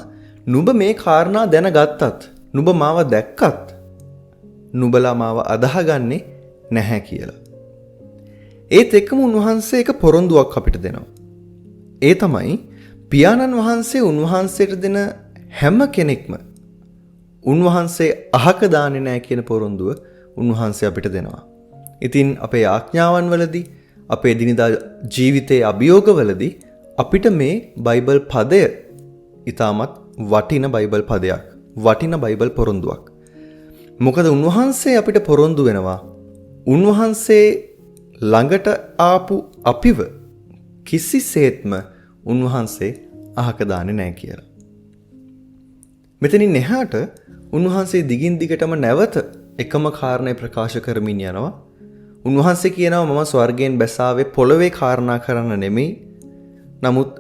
නුඹ මේ කාරණා දැනගත්තත් නුඹ මාව දැක්කත් නුඹලා මාව අදහගන්නේ නැහැ කියලා. ඒත් එක්කම උන්වහන්සේ එක පොරොන්දුවක් අපිට දෙනවා. ඒ තමයි පියාණන් වහන්සේ උන්වහන්සේට දෙන හැම කෙනෙක්ම උන්වහන්සේ අහක දාන්නේ නැහැ කියන පොරොන්දුව උන්වහන්සේ අපිට දෙනවා. ඉතින් අපේ ආඥාවන් වලදී අපේ දිනදා ජීවිතයේ අභියෝගවලදී අපිට මේ බයිබල් පදය ඊටමත් වටින බයිබල් පදයක්. වටින බයිබල් පොරොන්දුවක්. මොකද උන්වහන්සේ අපිට පොරොන්දු වෙනවා. උන්වහන්සේ ළඟට ආපු අපිව කිසිසේත්ම උන්වහන්සේ අහක දාන්නේ නැහැ කියලා. මෙතනින් එහාට උන්වහන්සේ දිගින් දිගටම නැවත එකම කාරණේ ප්‍රකාශ කරමින් යනවා. උන්වහන්සේ කියනවා මම ස්වර්ගයෙන් බැසාවේ පොළවේ කාරණා කරන්න නෙමෙයි. නමුත්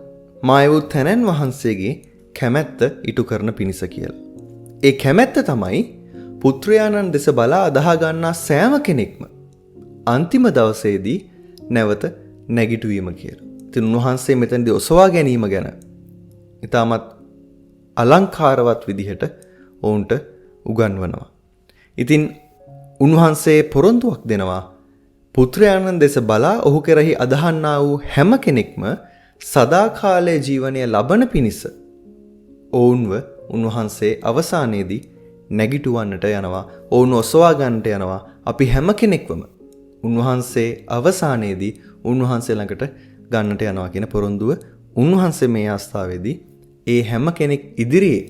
මා වූ තැනන් වහන්සේගේ කැමැත්ත ඉටු කරන පිණිස කියලා. ඒ කැමැත්ත තමයි පුත්‍රයාණන් දෙස බලා අදහා ගන්නා සෑම කෙනෙක්ම අන්තිම දවසේදී නැවත නැගිටුවීම කියලා. ඉතින් උන්වහන්සේ මෙතනදී ඔසවා ගැනීම ගැන ඊටමත් අලංකාරවත් විදිහට ඔවුන්ට උගන්වනවා. ඉතින් උන්වහන්සේ පොරොන්දුවක් දෙනවා පුත්‍රයාණන් දෙස බලා ඔහු කෙරෙහි අදහන්නා වූ හැම කෙනෙක්ම සදාකාලයේ ජීවනය ලබන පිණිස ඔවුන්ව උන්වහන්සේ අවසානයේදී නැගිටුවන්නට යනවා. ඔවුන් ඔසවා ගන්නට යනවා. අපි හැම කෙනෙක්වම උන්වහන්සේ අවසානයේදී උන්වහන්සේ ළඟට ගන්නට යනවා කියන පොරොන්දුව උන්වහන්සේ මේ අවස්ථාවේදී ඒ හැම කෙනෙක් ඉදිරියේ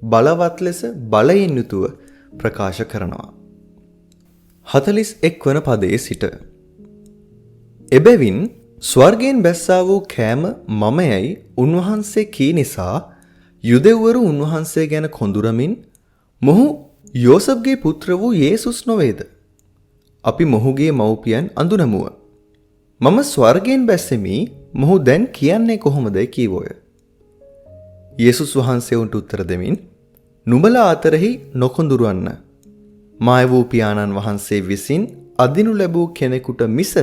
බලවත් ලෙස බලයෙන් යුතුව ප්‍රකාශ කරනවා. 41 වන පදයේ සිට එබැවින් ස්වර්ගයෙන් බැස්සා වූ කෑම මමයයි උන්වහන්සේ කී නිසා යුදෙව්වරු උන්වහන්සේ ගැන කොඳුරමින් මොහු යෝසප්ගේ පුත්‍ර වූ යේසුස් නොවේද? අපි මොහුගේ මව්පියන් අඳුනමුව. මම ස්වර්ගයෙන් බැස්සෙමි මොහු දැන් කියන්නේ කොහොමදයි කීවෝය. යේසුස් වහන්සේ උන්ට උත්තර දෙමින් නුඹලා අතරෙහි නොකොඳුරවන්න. මා වූ පියාණන් වහන්සේ විසින් අදිනු ලැබූ කෙනෙකුට මිස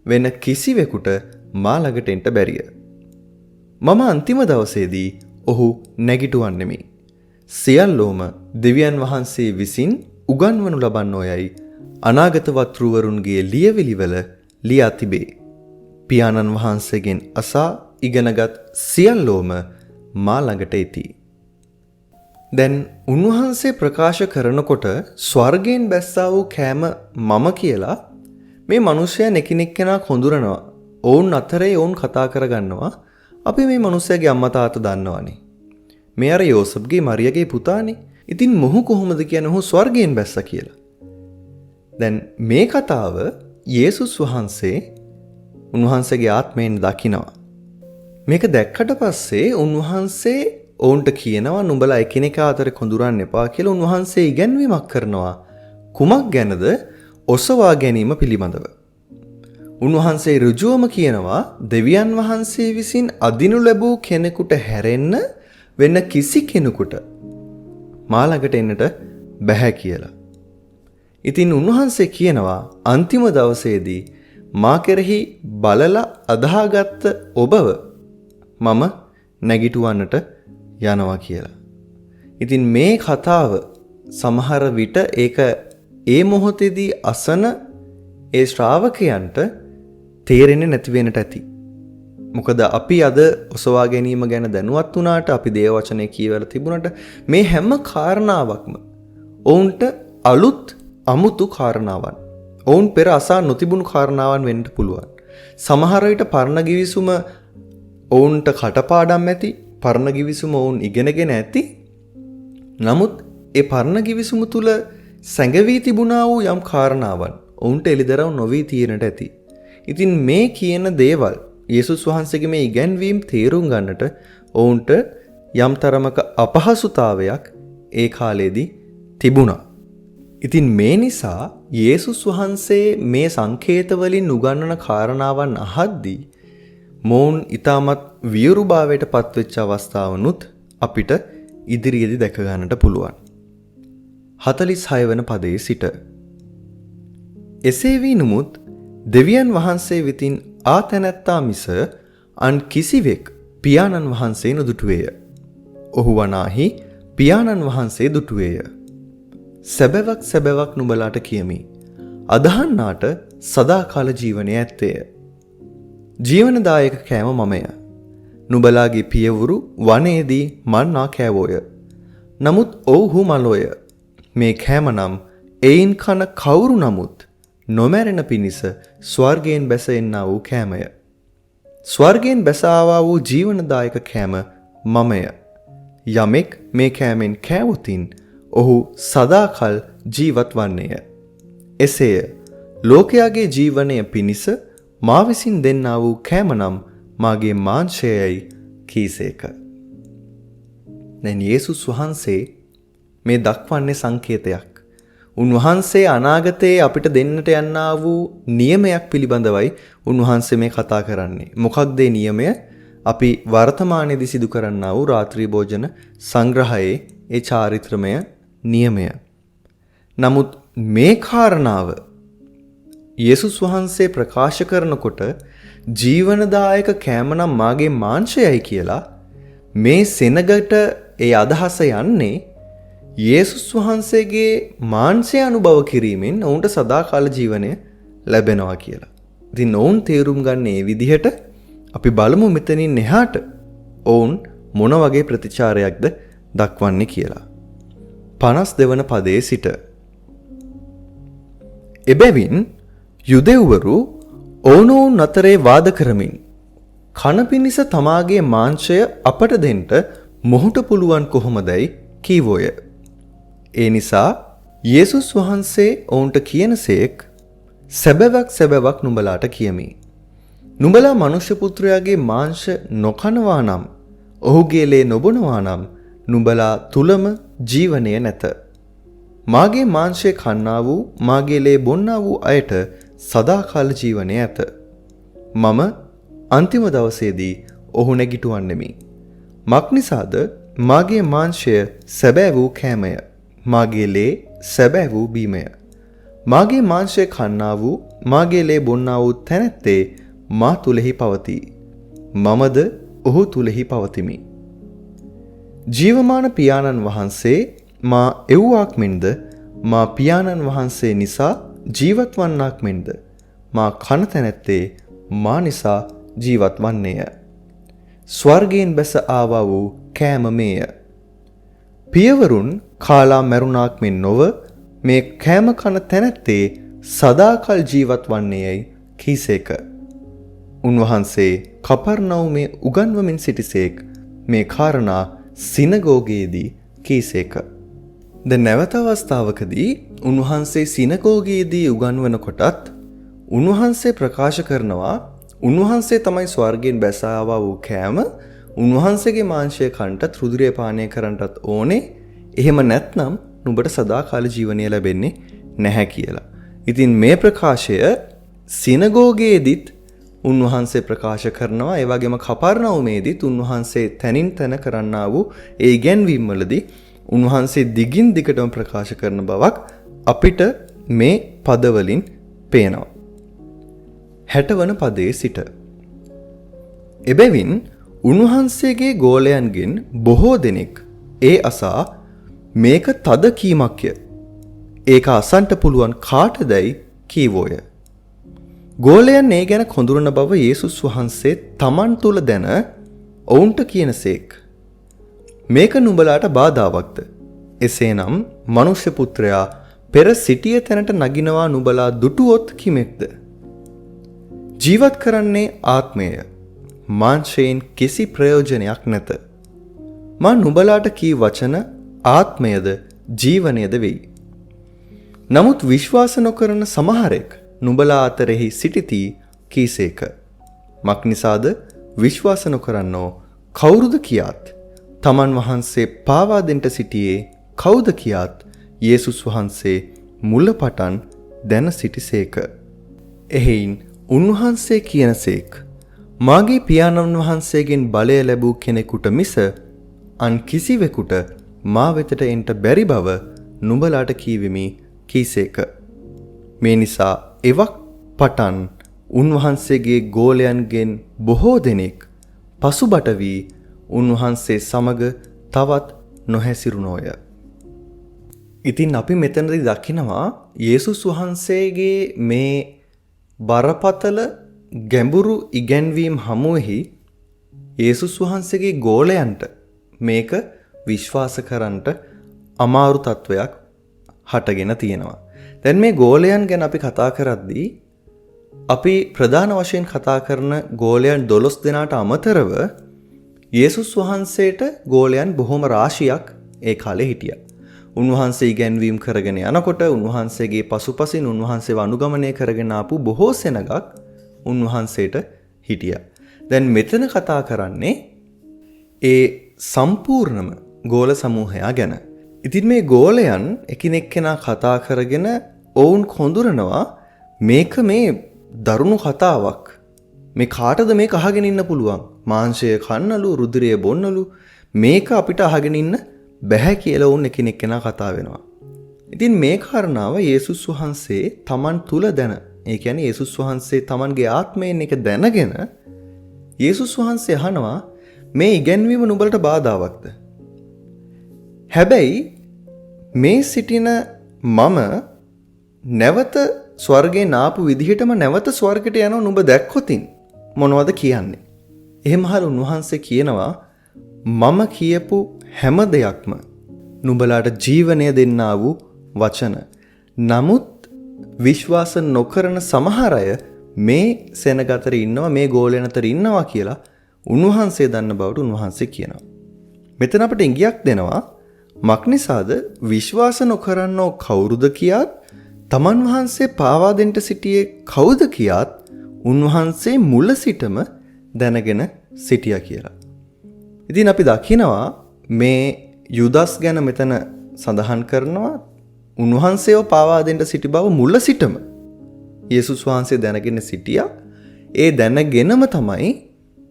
වෙන කිසිවෙකුට මා ළඟට එන්න බැරිය. මම අන්තිම දවසේදී ඔහු නැගිටුවන්නෙමි. සියල්ලෝම දෙවියන් වහන්සේ විසින් උගන්වනු ලබන්නෝයයි අනාගත වත්රුවරුන්ගේ ලියවිලිවල ලියා තිබේ. පියාණන් වහන්සේගෙන් අසා ඉගෙනගත් සියල්ලෝම මා ළඟට එති. දැන් උන්වහන්සේ ප්‍රකාශ කරනකොට ස්වර්ගයෙන් බැස්සා වූ කෑම මම කියලා මේ මිනිසයා එකිනෙක කෙනා කොඳුරනවා. ඔවුන් අතරේ ඔවුන් කතා කරගන්නවා. අපි මේ මිනිසයාගේ අම්මා තාත්තා දන්නවනේ. මේ අර යෝසප්ගේ මරියගේ පුතානේ. ඉතින් මොහු කොහොමද කියන්නේ ඔහු ස්වර්ගයෙන් බැස්සා කියලා. දැන් මේ කතාව යේසුස් වහන්සේ උන්වහන්සේගේ ආත්මයෙන් දකිනවා. මේක දැක්කට පස්සේ උන්වහන්සේ ඔවුන්ට කියනවා නුඹලා එකිනෙකා අතර කොඳුරන්න එපා කියලා උන්වහන්සේ ඉගැන්වීමක් කරනවා. කුමක් ගැනද? ඔසවා ගැනීම පිළිබඳව. උන්වහන්සේ ඍජුවම කියනවා දෙවියන් වහන්සේ විසින් අදිනු ලැබූ කෙනෙකුට හැරෙන්න වෙන කිසි කෙනෙකුට මා ළඟට එන්නට බැහැ කියලා. ඉතින් උන්වහන්සේ කියනවා අන්තිම දවසේදී මා කෙරෙහි බලලා අදාහගත්ත ඔබව මම නැගිටවන්නට යනවා කියලා. ඉතින් මේ කතාව සමහර විට ඒක ඒ මොහොතේදී අසන ඒ ශ්‍රාවකයන්ට තේරෙන්නේ නැති වෙන්නට ඇති. මොකද අපි අද ඔසවා ගැනීම ගැන දැනුවත් වුණාට අපි දේව වචනේ කියවලා තිබුණාට මේ හැම කාරණාවක්ම ඔවුන්ට අලුත් අමුතු කාරණාවන්. ඔවුන් පෙර අසා නොතිබුණු කාරණාවන් වෙන්න පුළුවන්. සමහර විට පරණ ගිවිසුම ඔවුන්ට කටපාඩම් ඇති, පරණ ගිවිසුම ඔවුන් ඉගෙනගෙන ඇති. නමුත් ඒ පරණ ගිවිසුම තුල සැඟවී තිබුණා වූ යම් කාරණාවන් ඔවුන්ට එළිදරව් නොවී තියෙන්නට ඇති. ඉතින් මේ කියන දේවල් යේසුස් වහන්සේගේ මේ ඉගැන්වීම් තේරුම් ගන්නට ඔවුන්ට යම් තරමක අපහසුතාවයක් ඒ කාලේදී තිබුණා. ඉතින් මේ නිසා යේසුස් වහන්සේ මේ සංකේත වලින් උගන්වන කාරණාවන් අහද්දී මොවුන් ඊටමත් වියරුභාවයට පත්වෙච්ච අවස්ථාවනුත් අපිට ඉදිරියේදී දැක ගන්නට පුළුවන්. 46 වන පදයේ සිට එසේ වී නමුත් දෙවියන් වහන්සේ වෙතින් ආතැනැත්තා මිස අන් කිසිවෙක් පියාණන් වහන්සේ නොදුටුවේය. ඔහු වනාහි පියාණන් වහන්සේ දුටුවේය. සැබෑවක් සැබෑවක් නුඹලාට කියමි. අදහන්නාට සදාකාල ජීවනය ඇත්තේය. ජීවනදායක කෑම මමය. නුඹලාගේ පියවුරු වනයේදී මන්නා කෑවෝය. නමුත් ඔව්හු මලෝය. මේ කෑම නම් එයින් කන කවුරු නමුත් නොමැරෙන පිණිස ස්වර්ගයෙන් බැස එන්නා වූ කෑමය. ස්වර්ගයෙන් බැස ආවා වූ ජීවනදායක කෑම මමය. යමෙක් මේ කෑමෙන් කෑවොතින් ඔහු සදාකල් ජීවත් වන්නේය. එසේය ලෝකයාගේ ජීවනය පිණිස මා විසින් දෙන්නා වූ කෑම නම් මාගේ මාංශයයි කීසේක. දැන් යේසුස් වහන්සේ මේ දක්වන්නේ සංකේතයක්. උන්වහන්සේ අනාගතයේ අපිට දෙන්නට යන්නා වූ නියමයක් පිළිබඳවයි උන්වහන්සේ මේ කතා කරන්නේ. මොකක්ද ඒ නියමය? අපි වර්තමානයේදී සිදු කරන්නා වූ රාත්‍රී භෝජන සංග්‍රහයේ ඒ චාරිත්‍රමය නියමය. නමුත් මේ කාරණාව යේසුස් වහන්සේ ප්‍රකාශ කරනකොට ජීවනදායක කෑම නම් මාගේ මාංශයයි කියලා මේ සෙනගට ඒ අදහස යන්නේ යේසුස් වහන්සේගේ මාංශය අනුභව කිරීමෙන් ඔවුන්ට සදාකාල ජීවනය ලැබෙනවා කියලා. ඉතින් ඔවුන් තේරුම් ගන්න මේ විදිහට අපි බලමු මෙතනින් එහාට ඔවුන් මොන වගේ ප්‍රතිචාරයක්ද දක්වන්නේ කියලා. 52 වන පදයේ සිට එබැවින් යුදෙව්වරු ඔවුනොවුන් අතරේ වාද කරමින් කන පිණිස තමාගේ මාංශය අපට දෙන්න මොහුට පුළුවන් කොහොමදයි කීවෝය. ඒ නිසා යේසුස් වහන්සේ ඔවුන්ට කියනසේක් සැබෑවක් සැබෑවක් නුඹලාට කියමි. නුඹලා මනුෂ්‍ය පුත්‍රයාගේ මාංශ නොකනවා නම් ඔහුගේ ලේ නොබොනවා නම් නුඹලා තුලම ජීවනය නැත. මාගේ මාංශය කන්නා වූ මාගේ ලේ බොන්නා වූ අයට සදාකාල ජීවනය ඇත. මම අන්තිම දවසේදී ඔහු නැගිටවන්නෙමි. මක්නිසාද මාගේ මාංශය සැබෑ වූ කෑමය. මාගේ ලේ සැබෑ වූ බීමය. මාගේ මාංශය කන්නා වූ මාගේ ලේ බොන්නා වූ තැනැත්තේ මා තුලෙහි පවතී. මමද ඔහු තුලෙහි පවතිමි. ජීවමාන පියාණන් වහන්සේ මා එව්වාක් මෙන්ද මා පියාණන් වහන්සේ නිසා ජීවත් වන්නාක් මෙන්ද මා කන තැනැත්තේ මා නිසා ජීවත් වන්නේය. ස්වර්ගයෙන් බැස ආවා වූ කෑම මේය. පියවරුන් කාලා මැරුණාක් මෙන් නොව මේ කෑම කන තැනැත්තේ සදාකල් ජීවත් වන්නේයයි කීසේක. උන්වහන්සේ කපර්නවුමේ උගන්වමින් සිටිසේක් මේ කාරණා සිනගෝගයේදී කීසේක. ද නැවත අවස්ථාවකදී උන්වහන්සේ සිනගෝගයේදී උගන්වන කොටත් උන්වහන්සේ ප්‍රකාශ කරනවා උන්වහන්සේ තමයි ස්වර්ගයෙන් බැස ආවා වූ කෑම. උන්වහන්සේගේ මාංශය කන්ටත් රුධිරය පානය කරන්නටත් ඕනේ. එහෙම නැත්නම් නුඹට සදාකාල ජීවනය ලැබෙන්නේ නැහැ කියලා. ඉතින් මේ ප්‍රකාශය සිනගෝගයේදීත් උන්වහන්සේ ප්‍රකාශ කරනවා. ඒ වගේම කපර්නවුමේදීත් උන්වහන්සේ තනින් තන කරන්නා වූ ඒ ඉගැන්වීම් වලදී උන්වහන්සේ දිගින් දිගටම ප්‍රකාශ කරන බවක් අපිට මේ පදවලින් පේනවා. 60 වන පදයේ සිට එබැවින් උන්වහන්සේගේ ගෝලයන්ගෙන් බොහෝ දෙනෙක් ඒ අසා මේක තද කීමක්ය. ඒක අසන්ට පුළුවන් කාටදයි කීවෝය. ගෝලයන් ඒ ගැන කොඳුරන බව යේසුස් වහන්සේ තමන් තුළ දැන ඔවුන්ට කියනසේක්. මේක නුඹලාට බාධාවක්ද? එසේනම් මනුෂ්‍ය පුත්‍රයා පෙර සිටිය තැනට නගිනවා නුඹලා දුටුවොත් කිමෙක්ද? ජීවත් කරන්නේ ආත්මය. මාංශයෙන් කිසි ප්‍රයෝජනයක් නැත. මා නුඹලාට කී වචන ආත්මයද ජීවනයද වෙයි. නමුත් විශ්වාස නොකරන සමහරෙක් නුඹලා අතරෙහි සිටිති කීසේක. මක්නිසාද විශ්වාස නොකරන්නෝ කවුරුද කියාත් තමන් වහන්සේ පාවා දෙන්ට සිටියේ කවුද කියාත් යේසුස් වහන්සේ මුල පටන් දැන සිටිසේක. එහෙයින් උන්වහන්සේ කියනසේක් මාගේ පියාණන් වහන්සේගෙන් බලය ලැබූ කෙනෙකුට මිස අන් කිසිවෙකුට මා වෙතට එන්ට බැරි බව නුඹලාට කීවෙමි කීසේක. මේ නිසා එවක් පටන් උන්වහන්සේගේ ගෝලයන්ගෙන් බොහෝ දෙනෙක් පසුබට වී උන්වහන්සේ සමග තවත් නොහැසිරුණෝය. ඉතින් අපි මෙතනදී දකිනවා යේසුස් වහන්සේගේ මේ බරපතල ගැඹුරු ඉගැන්වීම් හමුවෙහි යේසුස් වහන්සේගේ ගෝලයන්ට මේක විශ්වාස කරන්නට අමාරු තත්වයක් හටගෙන තියෙනවා. දැන් මේ ගෝලයන් ගැන අපි කතා කරද්දී අපි ප්‍රධාන වශයෙන් කතා කරන ගෝලයන් 12 දෙනාට අමතරව යේසුස් වහන්සේට ගෝලයන් බොහොම රාශියක් ඒ කාලේ හිටියා. උන්වහන්සේ ඉගැන්වීම් කරගෙන යනකොට උන්වහන්සේගේ පසුපසින් උන්වහන්සේව අනුගමනය කරගෙන ආපු බොහෝ සෙනගක් උන්වහන්සේට හිටියා. දැන් මෙතන කතා කරන්නේ ඒ සම්පූර්ණම ගෝල සමූහයා ගැන. ඉතින් මේ ගෝලයන් එකිනෙක කෙනා කතා කරගෙන ඔවුන් කොඳුරනවා මේක මේ දරුණු කතාවක්. මේ කාටද මේක අහගෙන ඉන්න පුළුවන්? මාංශය කන්නලු, රුධිරය බොන්නලු මේක අපිට අහගෙන ඉන්න බැහැ කියලා ඔවුන් එකිනෙක කෙනා කතා වෙනවා. ඉතින් මේ කාරණාව යේසුස් වහන්සේ තමන් තුල දැන, ඒ කියන්නේ යේසුස් වහන්සේ තමන්ගේ ආත්මයෙන් එක දැනගෙන යේසුස් වහන්සේ අහනවා මේ ඉගැන්වීම නුඹලට බාධාවක්ද? හැබැයි මේ සිටින මම නැවත ස්වර්ගයෙන් ආපු විදිහටම නැවත ස්වර්ගයට යනවා නුඹ දැක්කොතින් මොනවද කියන්නේ? එහෙමහල උන්වහන්සේ කියනවා මම කියපු හැම දෙයක්ම නුඹලාට ජීවනය දෙන්නා වූ වචන. නමුත් විශ්වාස නොකරන සමහර අය මේ සෙනග අතර ඉන්නවා, මේ ගෝලයන් අතර ඉන්නවා කියලා උන්වහන්සේ දන්න බවට උන්වහන්සේ කියනවා. මෙතන අපිට ඉඟියක් දෙනවා මක්නිසාද විශ්වාස නොකරනෝ කවුරුද කියාත් තමන් වහන්සේ පාවා දෙන්න සිටියේ කවුද කියාත් උන්වහන්සේ මුල සිටම දැනගෙන සිටියා කියලා. ඉතින් අපි දකිනවා මේ යුදස් ගැන මෙතන සඳහන් කරනවා උන්වහන්සේව පාවා දෙන්න සිටි බව මුල සිටම යේසුස් වහන්සේ දැනගෙන සිටියා. ඒ දැනගෙනම තමයි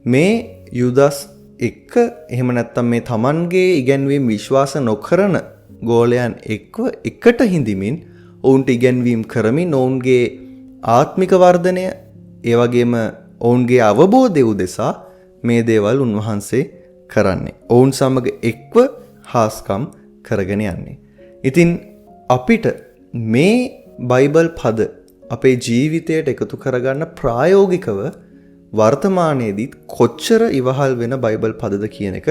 මේ යුදස් එක්ක එහෙම නැත්නම් මේ තමන්ගේ ඉගැන්වීම් විශ්වාස නොකරන ගෝලයන් එක්ව එකට හිඳමින් ඔවුන්ට ඉගැන්වීම් කරමින් ඔවුන්ගේ ආත්මික වර්ධනය ඒ වගේම ඔවුන්ගේ අවබෝධය උදෙසා මේ දේවල් උන්වහන්සේ කරන්නේ. ඔවුන් සමග එක්ව හාස්කම් කරගෙන යන්නේ. ඉතින් අපිට මේ බයිබල් පද අපේ ජීවිතයට එකතු කරගන්න ප්‍රායෝගිකව වර්තමානයේදීත් කොච්චර ඉවහල් වෙන බයිබල් පදද කියන එක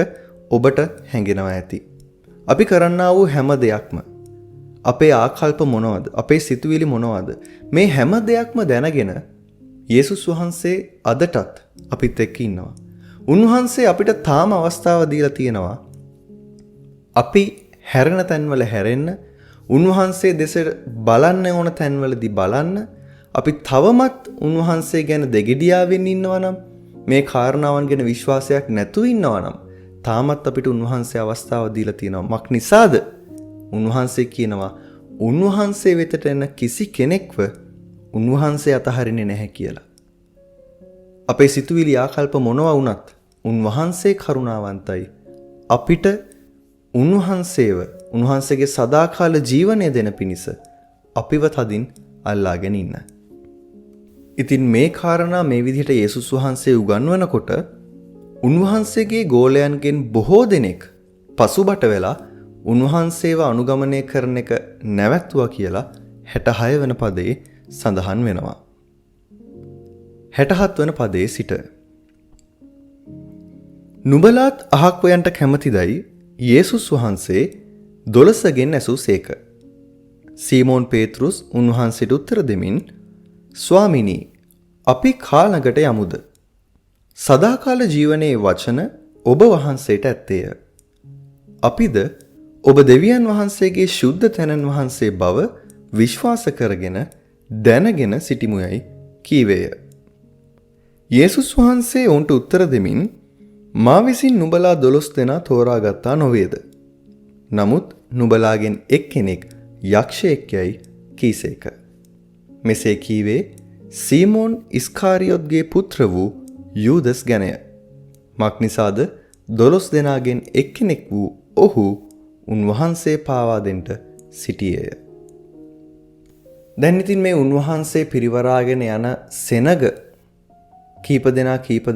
ඔබට හැඟෙනවා ඇති. අපි කරන්නා වූ හැම දෙයක්ම අපේ ආකල්ප මොනවද? අපේ සිතුවිලි මොනවද? මේ හැම දෙයක්ම දැනගෙන යේසුස් වහන්සේ අදටත් අපිත් එක්ක ඉන්නවා. උන්වහන්සේ අපිට තාම අවස්ථාව දීලා තියෙනවා. අපි හැරෙන තැන්වල හැරෙන්න, උන්වහන්සේ දෙසට බලන්න ඕන තැන්වලදී බලන්න, අපි තවමත් උන්වහන්සේ ගැන දෙගිඩියාවෙන් ඉන්නවා නම්, මේ කාරණාවන් ගැන විශ්වාසයක් නැතුව ඉන්නවා නම්, තාමත් අපිට උන්වහන්සේ අවස්ථාව දීලා තියෙනවා. මක් නිසාද? උන්වහන්සේ කියනවා උන්වහන්සේ වෙතට එන කිසි කෙනෙක්ව උන්වහන්සේ අතහරින්නේ නැහැ කියලා. අපේ සිතුවිලි ආකල්ප මොනවා වුණත් උන්වහන්සේ කරුණාවන්තයි. අපිට උන්වහන්සේව, උන්වහන්සේගේ සදාකාල ජීවනය දෙන පිණිස අපිව තදින් අල්ලාගෙන ඉන්න. ඉතින් මේ කාරණා මේ විදිහට යේසුස් වහන්සේ උගන්වනකොට උන්වහන්සේගේ ගෝලයන්ගෙන් බොහෝ දෙනෙක් පසුබට වෙලා උන්වහන්සේව අනුගමනය කරන එක නැවැත්තුවා කියලා 66 වන පදයේ සඳහන් වෙනවා. 67 වන පදයේ සිට නුඹලාත් අහක් වයන්ට කැමතිදයි යේසුස් වහන්සේ 12ගෙන් ඇසූසේක. සීමෝන් පේත්‍රුස් උන්වහන්සේට උත්තර දෙමින් ස්වාමිනී අපි කාලඟට යමුද? සදාකාල ජීවනයේ වචන ඔබ වහන්සේට ඇත්තේය. අපිද ඔබ දෙවියන් වහන්සේගේ ශුද්ධ තැනන් වහන්සේ බව විශ්වාස කරගෙන දැනගෙන සිටිමුයයි කීවේය. යේසුස් වහන්සේ ඔවුන්ට උත්තර දෙමින් මා විසින් නුඹලා 12 දෙනා තෝරාගත්තා නොවේද? නමුත් නුඹලාගෙන් එක්කෙනෙක් යක්ෂයෙක් යයි කීසේක. මෙසේ කීවේ සීමෝන් ඉස්කාරියොත්ගේ පුත්‍ර වූ යූදස් ගැනය. මක් නිසාද 12 දෙනාගෙන් එක්කෙනෙක් වූ ඔහු උන්වහන්සේ පාවා දෙන්නට සිටියේය. දැන් ඉතින් මේ උන්වහන්සේ පිරිවරාගෙන යන සෙනග කීප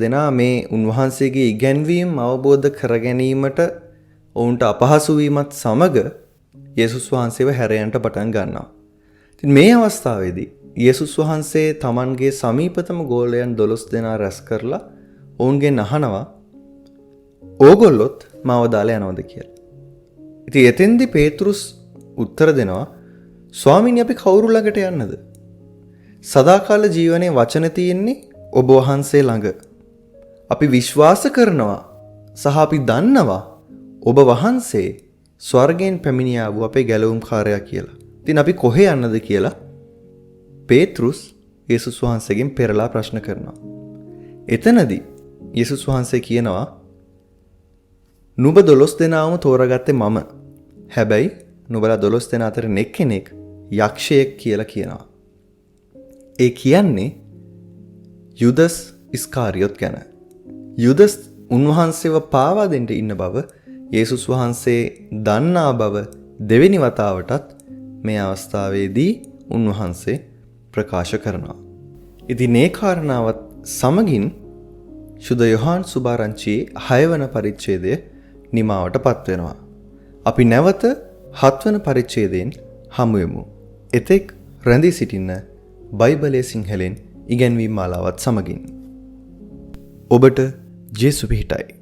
දෙනා මේ උන්වහන්සේගේ ඉගැන්වීම් අවබෝධ කර ගැනීමට ඔවුන්ට අපහසු වීමත් සමග යේසුස් වහන්සේව හැරයන්ට පටන් ගන්නවා. ඉතින් මේ අවස්ථාවේදී යේසුස් වහන්සේ තමන්ගේ සමීපතම ගෝලයන් 12 දෙනා රැස් කරලා ඔවුන්ගෙන් අහනවා ඕගොල්ලොත් මාව දාලා යනවද කියලා. ඉතින් එතෙන්දී පේතෘස් උත්තර දෙනවා ස්වාමීනි අපි කවුරු ළඟට යන්නද? සදාකාල ජීවනයේ වචන තියෙන්නේ ඔබ වහන්සේ ළඟ. අපි විශ්වාස කරනවා සහ අපි දන්නවා ඔබ වහන්සේ ස්වර්ගයෙන් පැමිණියා වූ අපේ ගැලවුම්කාරයා කියලා. ඉතින් අපි කොහේ යන්නද කියලා පේතෘස් යේසුස් වහන්සේගෙන් පෙරලා ප්‍රශ්න කරනවා. එතනදී යේසුස් වහන්සේ කියනවා නුඹ 12 දෙනාම තෝරාගත්තේ මම. හැබැයි නුඹලා 12 දෙනා අතර එක්කෙනෙක් යක්ෂයෙක් කියලා කියනවා. ඒ කියන්නේ යුදස් ඉස්කාරියොත් ගැන. යුදස් උන්වහන්සේව පාවා දෙන්න ඉන්න බව යේසුස් වහන්සේ දන්නා බව දෙවෙනි වතාවටත් මේ අවස්ථාවේදී උන්වහන්සේ ප්‍රකාශ කරනවා. ඉතින් මේ කාරණාවත් සමගින් සුද යොහාන් සුභාරංචියේ 6 වන පරිච්ඡේදය නිමාවටපත් වෙනවා. අපි නැවත 7 වන පරිච්ඡේදයෙන් හමු වෙමු. එතෙක් රැඳී සිටින්න බයිබලයේ සිංහලෙන් ඉගැන්වීම් මාලාවත් සමගින්. ඔබට ජේසු පිහිටයි.